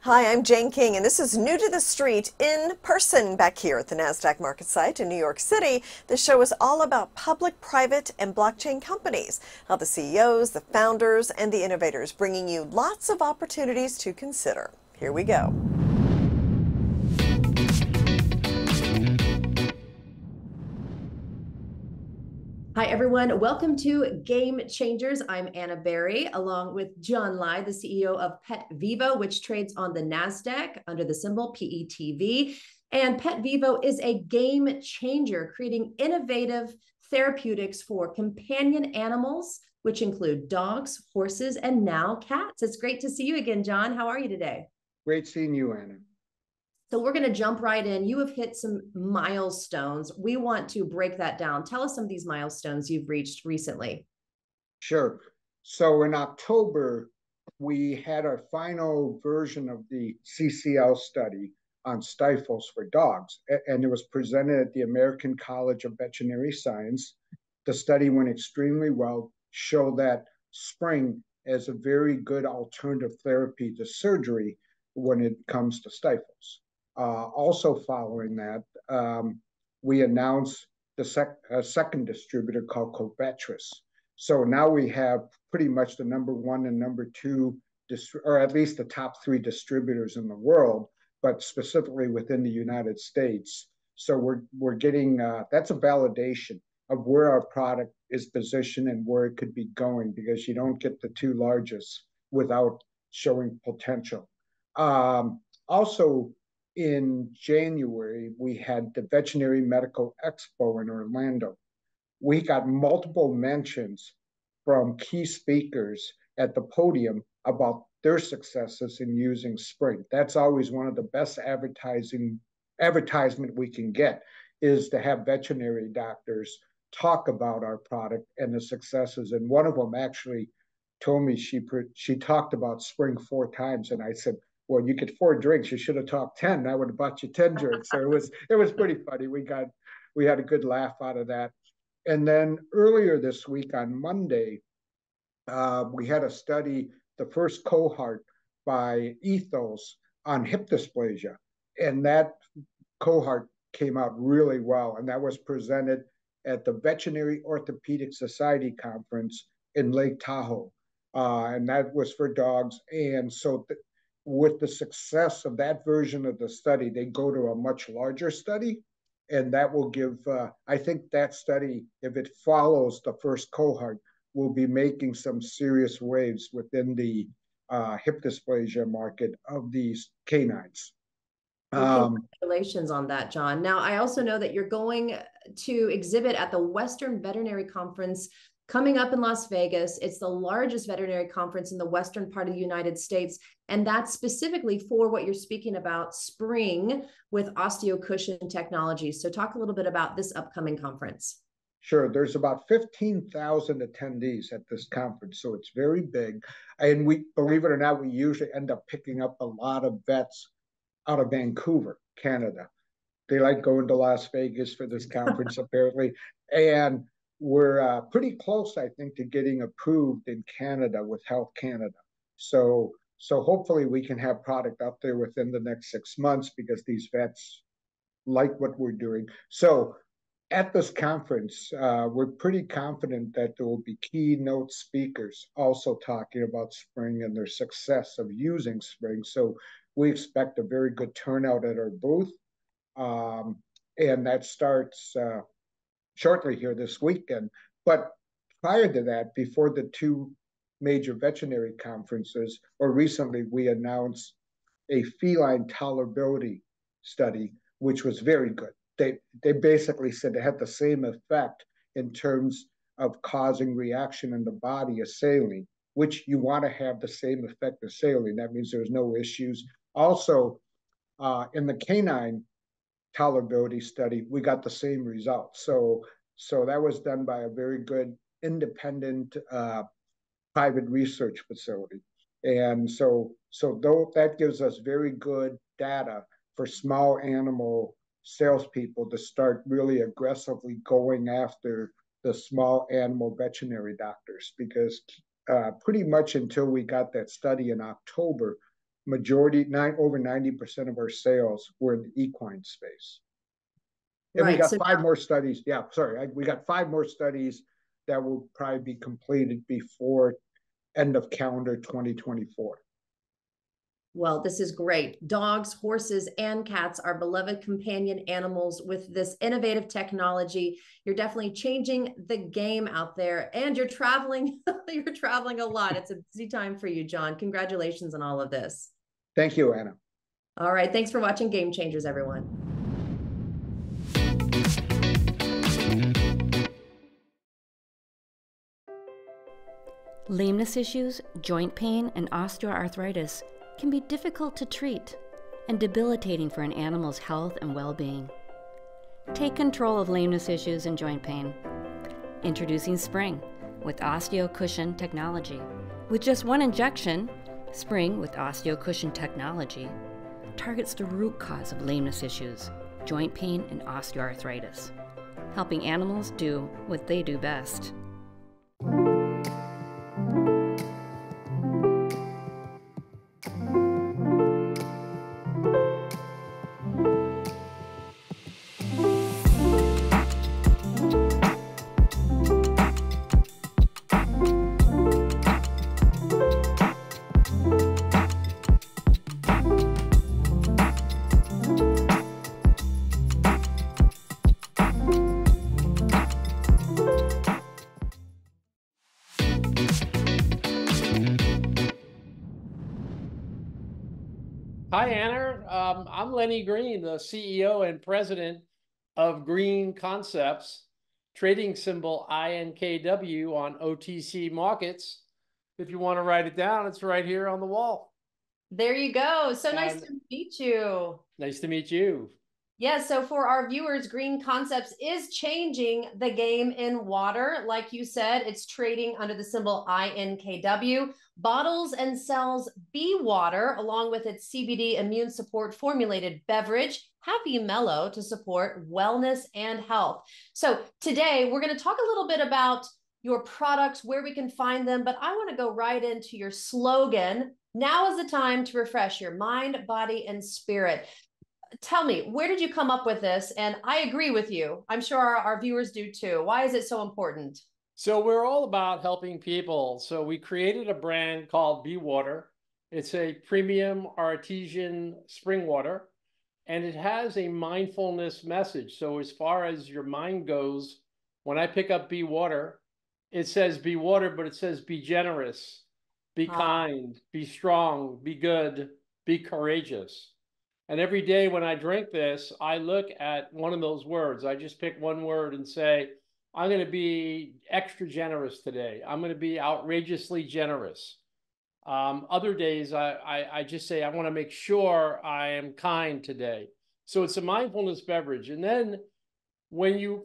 Hi, I'm Jane King, and this is New to the Street in person back here at the NASDAQ market site in New York City. The show is all about public, private, and blockchain companies, how the CEOs, the founders, and the innovators bringing you lots of opportunities to consider. Here we go. Hi, everyone. Welcome to Game Changers. I'm Anna Berry, along with John Lai, the CEO of PetVivo, which trades on the NASDAQ under the symbol PETV. And PetVivo is a game changer, creating innovative therapeutics for companion animals, which include dogs, horses, and now cats. It's great to see you again, John. How are you today? Great seeing you, Anna. So we're going to jump right in. You have hit some milestones. We want to break that down. Tell us some of these milestones you've reached recently. Sure. So in October, we had our final version of the CCL study on stifles for dogs, and it was presented at the American College of Veterinary Science. The study went extremely well, showed that spring is a very good alternative therapy to surgery when it comes to stifles. Also following that, we announced the second distributor called Covetrus. So now we have pretty much the number one and number two, or at least the top three distributors in the world, but specifically within the United States. So we're getting, that's a validation of where our product is positioned and where it could be going, because you don't get the two largest without showing potential. Also, in January, we had the Veterinary Medical Expo in Orlando. We got multiple mentions from key speakers at the podium about their successes in using Spring. That's always one of the best advertisement we can get, is to have veterinary doctors talk about our product and the successes. And one of them actually told me she talked about Spring 4 times, and I said, well, you get 4 drinks. You should have talked 10. I would have bought you 10 drinks. So it was pretty funny. We had a good laugh out of that. And then earlier this week on Monday, we had a study, the first cohort by Ethos on hip dysplasia, and that cohort came out really well. And that was presented at the Veterinary Orthopedic Society conference in Lake Tahoe, and that was for dogs. And so with the success of that version of the study, they go to a much larger study, and that will give, I think that study, if it follows the first cohort, will be making some serious waves within the hip dysplasia market of these canines. Well, congratulations on that, John. Now, I also know that you're going to exhibit at the Western Veterinary Conference coming up in Las Vegas. It's the largest veterinary conference in the western part of the United States, and that's specifically for what you're speaking about, Spring with osteocushion technology. So talk a little bit about this upcoming conference. Sure. There's about 15,000 attendees at this conference, so it's very big. And we, believe it or not, we usually end up picking up a lot of vets out of Vancouver, Canada. They like going to Las Vegas for this conference, apparently. And we're pretty close, I think, to getting approved in Canada with Health Canada. So hopefully we can have product up there within the next 6 months, because these vets like what we're doing. So at this conference, we're pretty confident that there will be keynote speakers also talking about Spring and their success of using Spring. So we expect a very good turnout at our booth. And that starts shortly here this weekend. But prior to that, before the 2 major veterinary conferences, or recently, we announced a feline tolerability study, which was very good. They basically said it had the same effect in terms of causing reaction in the body as saline, which you want to have the same effect as saline. That means there's no issues. Also, in the canine tolerability study, we got the same results. So that was done by a very good independent private research facility. And so though that gives us very good data for small animal salespeople to start really aggressively going after the small animal veterinary doctors, because pretty much until we got that study in October, over 90% of our sales were in the equine space. And we Right. got So five more studies. Yeah, sorry. We got 5 more studies that will probably be completed before end of calendar 2024. well, this is great. Dogs, horses, and cats are beloved companion animals with this innovative technology. You're definitely changing the game out there, and you're traveling. You're traveling a lot. It's a busy time for you, John. Congratulations on all of this. Thank you, Anna. All right. Thanks for watching Game Changers, everyone. Lameness issues, joint pain, and osteoarthritis can be difficult to treat and debilitating for an animal's health and well-being. Take control of lameness issues and joint pain. Introducing Spring with OsteoCushion technology. With just one injection, Spring with OsteoCushion technology targets the root cause of lameness issues, joint pain, and osteoarthritis, helping animals do what they do best. Hi, Anna. I'm Lenny Greene, the CEO and president of Greene Concepts, trading symbol INKW on OTCMarkets. If you want to write it down, it's right here on the wall. There you go. So nice to meet you. Nice to meet you. Yeah, so for our viewers, Greene Concepts is changing the game in water. Like you said, it's trading under the symbol INKW. Bottles and sells Bee Water along with its CBD immune support formulated beverage, Happy Mellow, to support wellness and health. So today we're going to talk a little bit about your products, where we can find them, but I want to go right into your slogan. Now is the time to refresh your mind, body, and spirit. Tell me, where did you come up with this? And I agree with you. I'm sure our viewers do too. Why is it so important? So we're all about helping people. So we created a brand called Bee Water. It's a premium artesian spring water, and it has a mindfulness message. So as far as your mind goes, when I pick up Bee Water, it says be water, but it says be generous, be kind, be strong, be good, be courageous. And every day when I drink this, I look at one of those words. I just pick one word and say, I'm going to be extra generous today. I'm going to be outrageously generous. Other days, I just say, I want to make sure I am kind today. So it's a mindfulness beverage. And then when you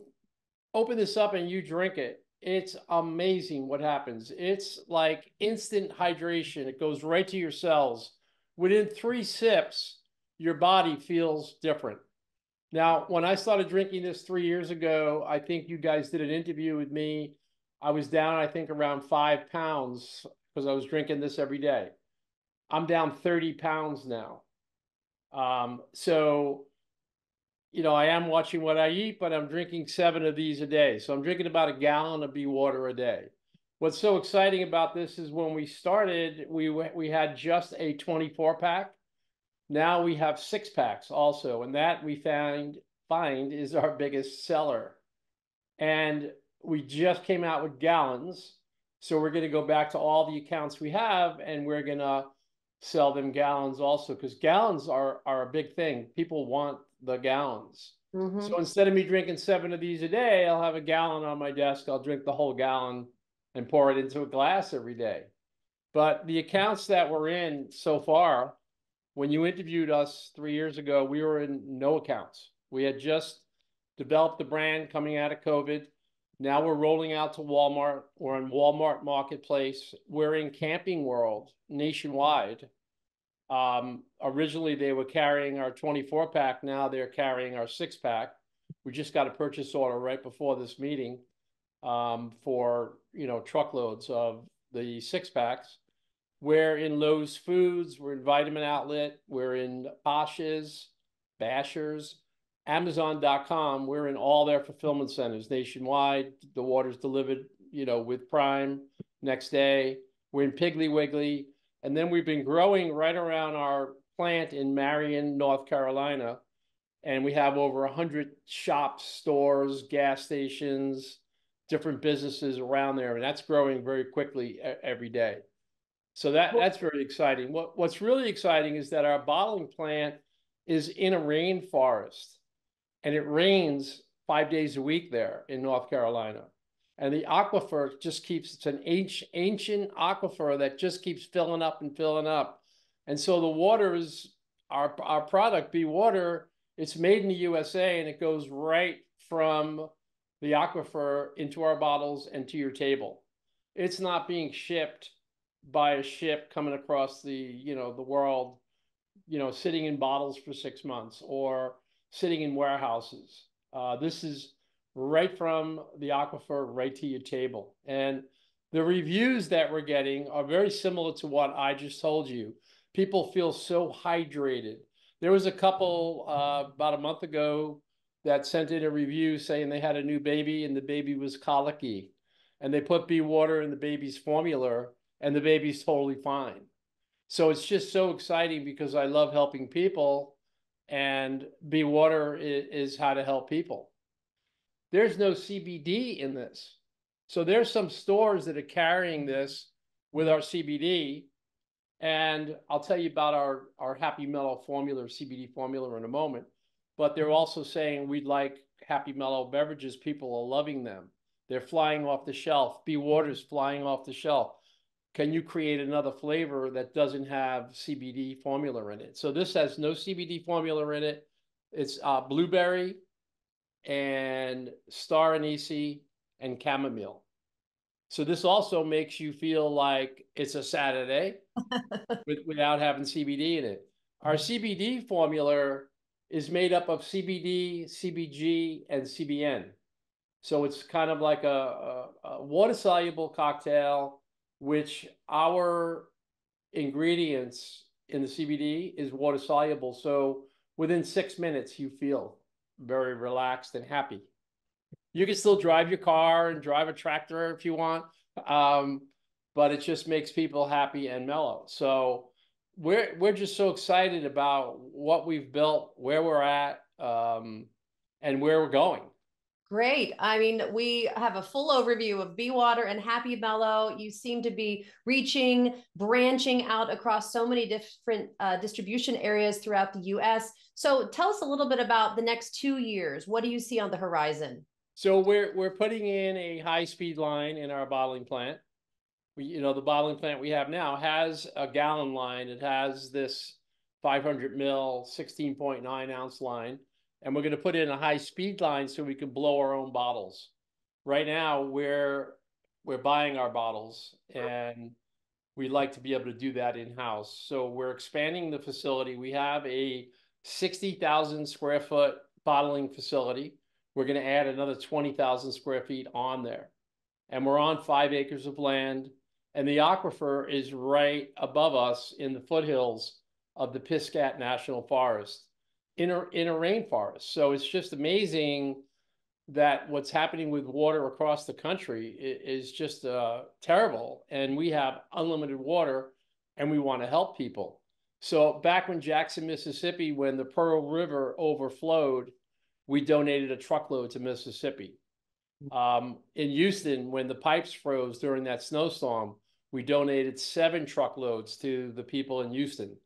open this up and you drink it, it's amazing what happens. It's like instant hydration. It goes right to your cells. Within 3 sips, your body feels different. Now, when I started drinking this 3 years ago, I think you guys did an interview with me. I was down, I think, around 5 pounds because I was drinking this every day. I'm down 30 pounds now. So, you know, I am watching what I eat, but I'm drinking 7 of these a day. So I'm drinking about a gallon of Bee Water a day. What's so exciting about this is when we started, we had just a 24-pack. Now we have 6-packs also, and that we find is our biggest seller. And we just came out with gallons, so we're going to go back to all the accounts we have, and we're going to sell them gallons also, because gallons are a big thing. People want the gallons. So instead of me drinking 7 of these a day, I'll have a gallon on my desk. I'll drink the whole gallon and pour it into a glass every day. But the accounts that we're in so far, when you interviewed us 3 years ago, we were in no accounts. We had just developed the brand coming out of COVID. Now we're rolling out to Walmart. We're in Walmart Marketplace. We're in Camping World nationwide. Originally, they were carrying our 24-pack. Now they're carrying our 6-pack. We just got a purchase order right before this meeting for, you know, truckloads of the 6-packs. We're in Lowe's Foods, we're in Vitamin Outlet, we're in Posh's, Basher's, Amazon.com. We're in all their fulfillment centers nationwide. The water's delivered, you know, with Prime next day. We're in Piggly Wiggly. And then we've been growing right around our plant in Marion, North Carolina. And we have over 100 shops, stores, gas stations, different businesses around there. And that's growing very quickly every day. So that's very exciting. What's really exciting is that our bottling plant is in a rainforest, and it rains 5 days a week there in North Carolina. And the aquifer just keeps, it's an ancient aquifer that just keeps filling up and filling up. And so the water is, our product, Be Water, it's made in the USA, and it goes right from the aquifer into our bottles and to your table. It's not being shipped by a ship coming across the, you know, the world, you know, sitting in bottles for 6 months or sitting in warehouses. This is right from the aquifer right to your table. And the reviews that we're getting are very similar to what I just told you. People feel so hydrated. There was a couple about a month ago that sent in a review saying they had a new baby and the baby was colicky. And they put Be Water in the baby's formula and the baby's totally fine. So it's just so exciting because I love helping people, and Be Water is how to help people. There's no CBD in this. So there's some stores that are carrying this with our CBD. And I'll tell you about our Happy Mellow formula, CBD formula, in a moment. But they're also saying we'd like Happy Mellow beverages. People are loving them. They're flying off the shelf. Be Water's flying off the shelf. Can you create another flavor that doesn't have CBD formula in it? So this has no CBD formula in it. It's blueberry and star anise and chamomile. So this also makes you feel like it's a Saturday without having CBD in it. Our CBD formula is made up of CBD, CBG, and CBN. So it's kind of like a water-soluble cocktail, which our ingredients in the CBD is water soluble. So within 6 minutes, you feel very relaxed and happy. You can still drive your car and drive a tractor if you want, but it just makes people happy and mellow. So we're just so excited about what we've built, where we're at, and where we're going. Great. I mean, we have a full overview of Be Water and Happy Mellow. You seem to be branching out across so many different distribution areas throughout the US. So tell us a little bit about the next 2 years. What do you see on the horizon? So we're putting in a high-speed line in our bottling plant. The bottling plant we have now has a gallon line. It has this 500 mil, 16.9 ounce line. And we're going to put in a high-speed line so we can blow our own bottles. Right now, we're buying our bottles, and we'd like to be able to do that in-house. So we're expanding the facility. We have a 60,000 square foot bottling facility. We're going to add another 20,000 square feet on there. And we're on 5 acres of land. And the aquifer is right above us in the foothills of the Pisgah National Forest. In a rainforest. So it's just amazing that what's happening with water across the country is just terrible. And we have unlimited water, and we want to help people. So back when Jackson, Mississippi, when the Pearl River overflowed, we donated a truckload to Mississippi. In Houston, when the pipes froze during that snowstorm, we donated 7 truckloads to the people in Houston.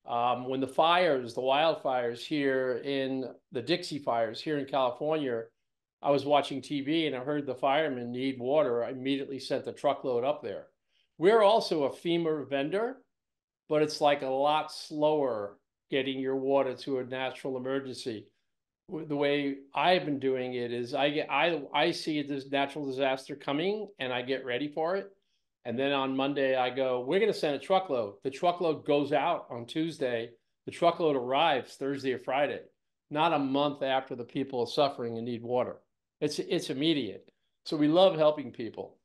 When the wildfires here in the Dixie fires here in California, I was watching TV and I heard the firemen need water. I immediately sent a truckload up there. We're also a FEMA vendor, but it's like a lot slower getting your water to a natural emergency. The way I've been doing it is I see this natural disaster coming and I get ready for it. And then on Monday, I go, we're going to send a truckload. The truckload goes out on Tuesday. The truckload arrives Thursday or Friday, not a month after the people are suffering and need water. It's immediate. So we love helping people.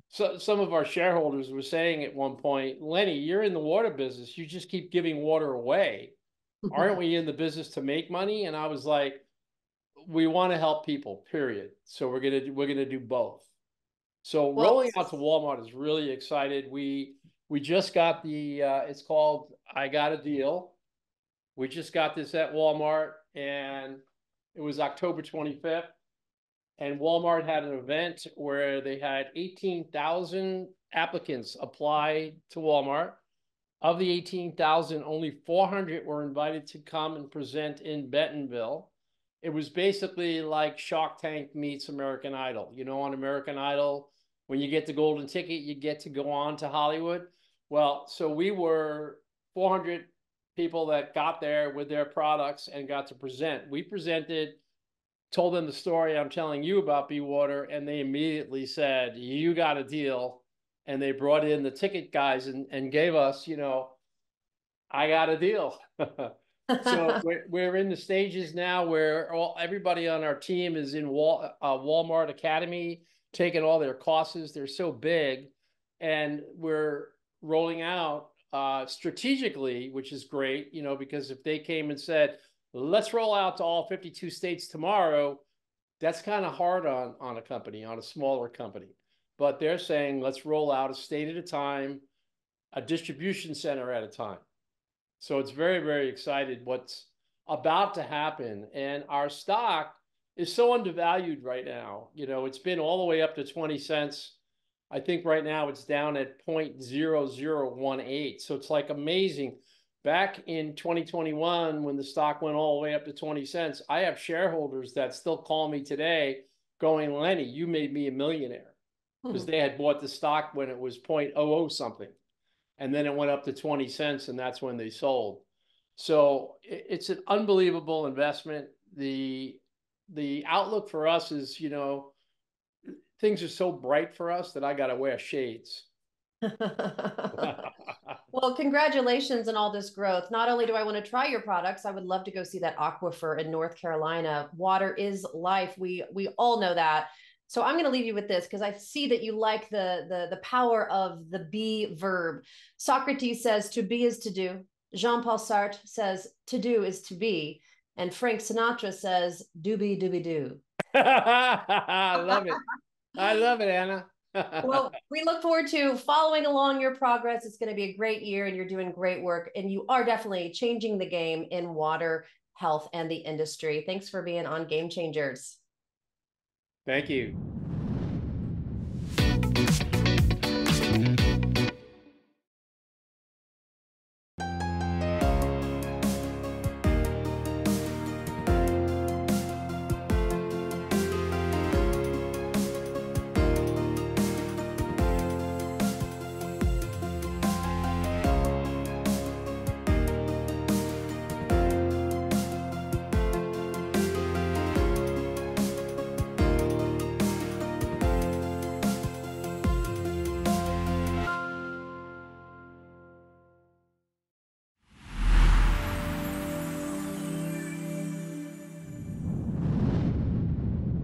So some of our shareholders were saying at one point, Lenny, you're in the water business. You just keep giving water away. Aren't we in the business to make money? And I was like, we want to help people, period. So we're gonna do both. So rolling out to Walmart is really excited. We just got the it's called I Got a Deal. We just got this at Walmart, and it was October 25th. And Walmart had an event where they had 18,000 applicants apply to Walmart. Of the 18,000, only 400 were invited to come and present in Bentonville. It was basically like Shark Tank meets American Idol. You know, on American Idol, when you get the golden ticket, you get to go on to Hollywood. Well, so we were 400 people that got there with their products and got to present. We presented, told them the story I'm telling you about BeWater, and they immediately said, you got a deal. And they brought in the ticket guys and gave us, you know, I got a deal. So we're in the stages now where everybody on our team is in Walmart Academy, taking all their courses. They're so big, and we're rolling out strategically, which is great, you know, because if they came and said, let's roll out to all 52 states tomorrow, that's kind of hard on a company, on a smaller company. But they're saying, let's roll out a state at a time, a distribution center at a time. So it's very, very excited what's about to happen. And our stock is so undervalued right now. You know, it's been all the way up to 20 cents. I think right now it's down at 0.0018. So it's like amazing. Back in 2021, when the stock went all the way up to 20 cents, I have shareholders that still call me today going, Lenny, you made me a millionaire. Because they had bought the stock when it was 0.00 something. And then it went up to 20 cents, and that's when they sold. So it's an unbelievable investment. The outlook for us is, you know, things are so bright for us that I got to wear shades. Well, congratulations on all this growth. Not only do I want to try your products, I would love to go see that aquifer in North Carolina. Water is life. We all know that. So I'm going to leave you with this because I see that you like the power of the be verb. Socrates says to be is to do. Jean-Paul Sartre says to do is to be. And Frank Sinatra says doobie doobie doo. I love it. I love it, Anna. Well, we look forward to following along your progress. It's going to be a great year and you're doing great work. And you are definitely changing the game in water, health, and the industry. Thanks for being on Game Changers. Thank you.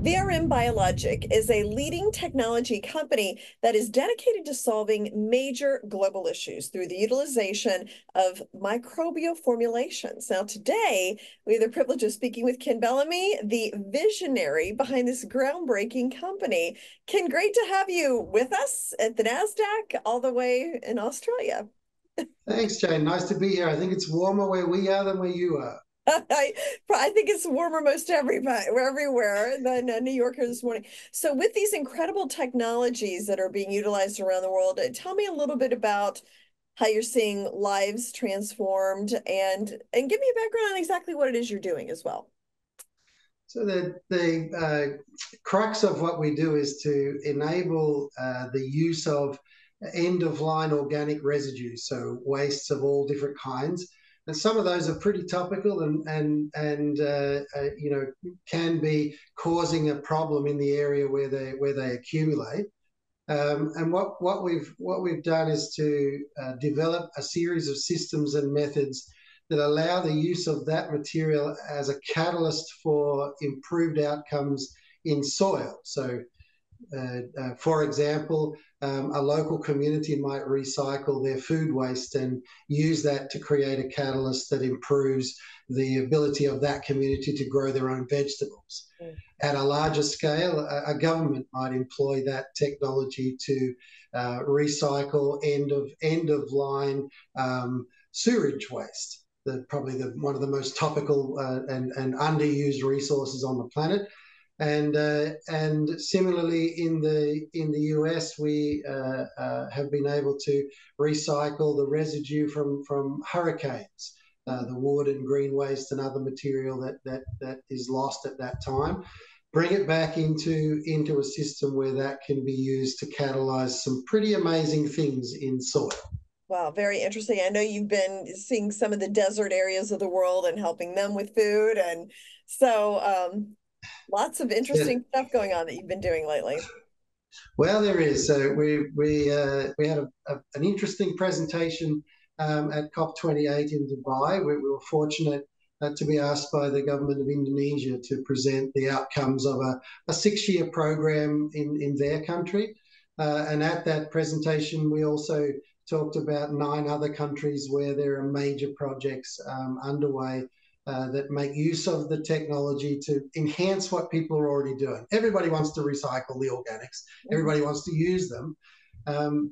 VRM BioLogik is a leading technology company that is dedicated to solving major global issues through the utilization of microbial formulations. Now, today, we have the privilege of speaking with Ken Bellamy, the visionary behind this groundbreaking company. Ken, great to have you with us at the NASDAQ all the way in Australia. Thanks, Jane. Nice to be here. I think it's warmer where we are than where you are. I think it's warmer most everywhere than New York here this morning. So with these incredible technologies that are being utilized around the world, tell me a little bit about how you're seeing lives transformed and give me a background on exactly what it is you're doing as well. So the crux of what we do is to enable the use of end-of-line organic residues, so wastes of all different kinds. And some of those are pretty topical and you know, can be causing a problem in the area where they accumulate. And what we've done is to develop a series of systems and methods that allow the use of that material as a catalyst for improved outcomes in soil. So For example, a local community might recycle their food waste and use that to create a catalyst that improves the ability of that community to grow their own vegetables. At a larger scale, a government might employ that technology to recycle end of line sewage waste. Probably one of the most topical and underused resources on the planet. And similarly, in the US, we have been able to recycle the residue from hurricanes, the wood and green waste and other material that is lost at that time. Bring it back into a system where that can be used to catalyze some pretty amazing things in soil. Wow, very interesting. I know you've been seeing some of the desert areas of the world and helping them with food. And so lots of interesting stuff going on that you've been doing lately. Well, there is. So we had an interesting presentation at COP28 in Dubai. We were fortunate to be asked by the government of Indonesia to present the outcomes of a 6-year program in their country. And at that presentation, we also talked about 9 other countries where there are major projects underway that make use of the technology to enhance what people are already doing. Everybody wants to recycle the organics. Everybody wants to use them.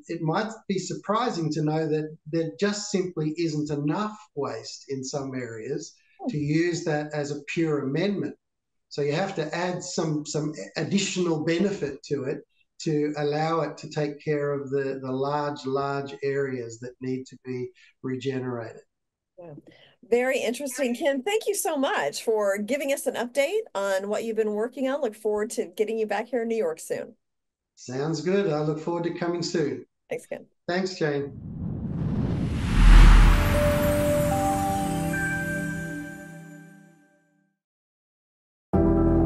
It might be surprising to know that there just simply isn't enough waste in some areas to use that as a pure amendment. So you have to add some additional benefit to it to allow it to take care of the large areas that need to be regenerated. Yeah. Very interesting, Ken. Thank you so much for giving us an update on what you've been working on. Look forward to getting you back here in New York soon. Sounds good. I look forward to coming soon. Thanks, Ken. Thanks, Jane.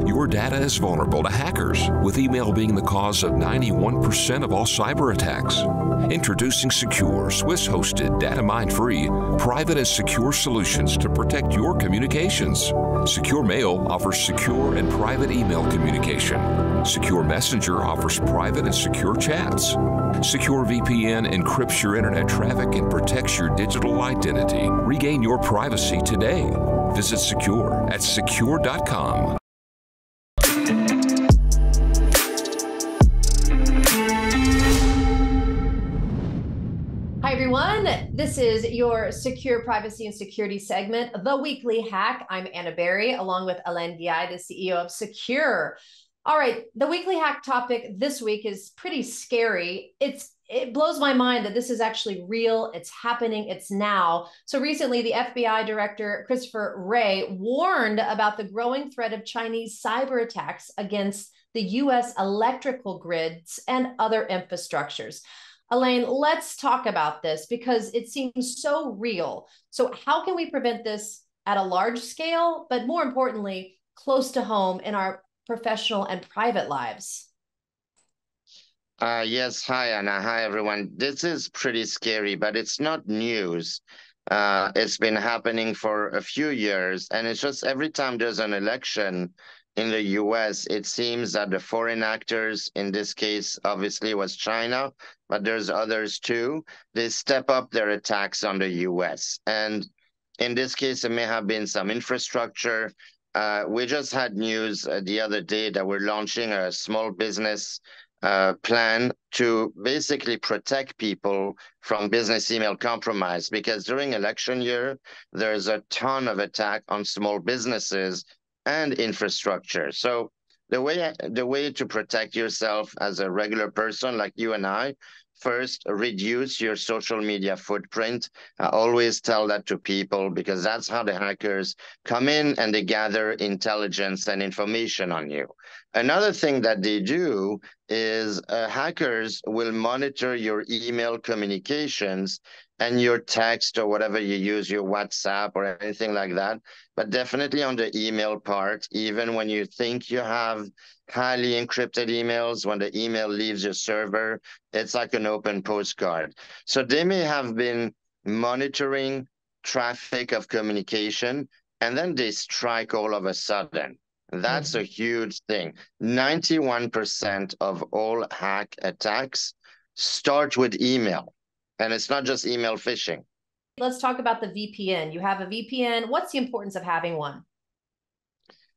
Your data is vulnerable to hackers, with email being the cause of 91% of all cyber attacks. Introducing SKUR, Swiss-hosted, data-mine-free, private and secure solutions to protect your communications. Secure Mail offers secure and private email communication. Secure Messenger offers private and secure chats. Secure VPN encrypts your internet traffic and protects your digital identity. Regain your privacy today. Visit Sekur at sekur.com. Hi, everyone. This is your Sekur Privacy and Security segment, The Weekly Hack. I'm Anna Berry, along with Alain Ghiai, the CEO of Sekur. All right, the Weekly Hack topic this week is pretty scary. It blows my mind that this is actually real. It's happening. It's now. So recently, the FBI Director, Christopher Wray, warned about the growing threat of Chinese cyber attacks against the U.S. electrical grids and other infrastructures. Alain, let's talk about this because it seems so real. So how can we prevent this at a large scale, but more importantly, close to home in our professional and private lives? Yes. Hi, Anna. Hi, everyone. This is pretty scary, but it's not news. It's been happening for a few years, and it's just every time there's an election in the US, it seems that the foreign actors, in this case, obviously was China, but there's others too, they step up their attacks on the US. And in this case, it may have been some infrastructure. We just had news the other day that we're launching a small business plan to basically protect people from business email compromise, because during election year, there's a ton of attack on small businesses and infrastructure. So the way to protect yourself as a regular person like you and I, first, reduce your social media footprint. I always tell that to people because that's how the hackers come in and they gather intelligence and information on you. Another thing that they do is hackers will monitor your email communications and your text or whatever you use, your WhatsApp or anything like that. But definitely on the email part, even when you think you have highly encrypted emails, when the email leaves your server, it's like an open postcard. So they may have been monitoring traffic of communication, and then they strike all of a sudden. That's a huge thing. 91% of all hack attacks start with email. And it's not just email phishing. Let's talk about the VPN. You have a VPN. What's the importance of having one?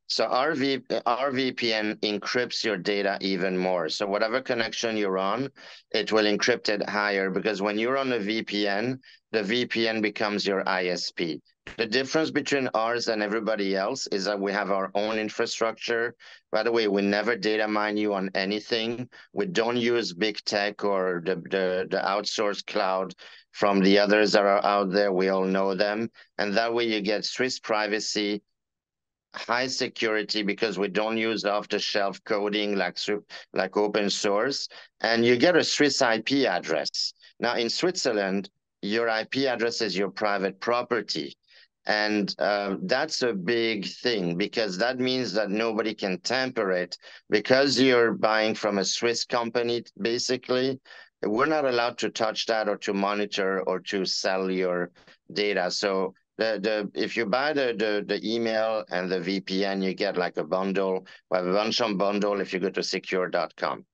So our VPN encrypts your data even more. So whatever connection you're on, it will encrypt it higher, because when you're on a VPN, the VPN becomes your ISP. The difference between ours and everybody else is that we have our own infrastructure. By the way, we never data mine you on anything. We don't use big tech or the outsourced cloud from the others that are out there. We all know them. And that way you get Swiss privacy, high security, because we don't use off-the-shelf coding like open source, and you get a Swiss IP address. Now in Switzerland, your IP address is your private property, and that's a big thing, because that means that nobody can tamper it. Because you're buying from a Swiss company, basically, we're not allowed to touch that or to monitor or to sell your data. So if you buy the email and the VPN, you get like a bundle. We have a bunch of bundle if you go to sekur.com.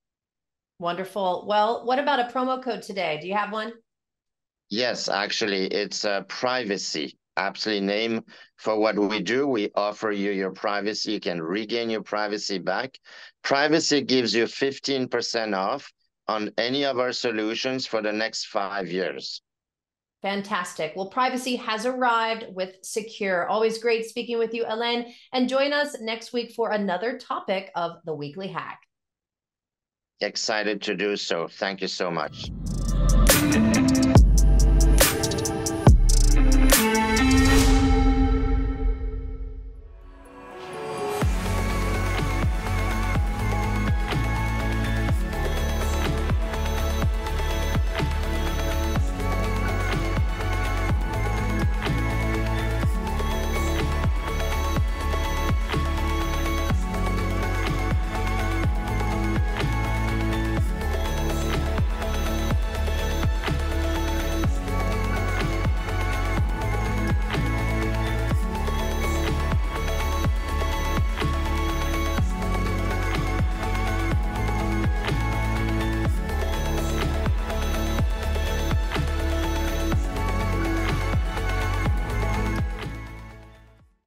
Wonderful. Well, what about a promo code today? Do you have one? Yes, actually, it's privacy. Absolutely name for what we do. We offer you your privacy. You can regain your privacy back. Privacy gives you 15% off on any of our solutions for the next 5 years. Fantastic. Well, privacy has arrived with Sekur. Always great speaking with you, Alain. And join us next week for another topic of the Weekly Hack. Excited to do so. Thank you so much.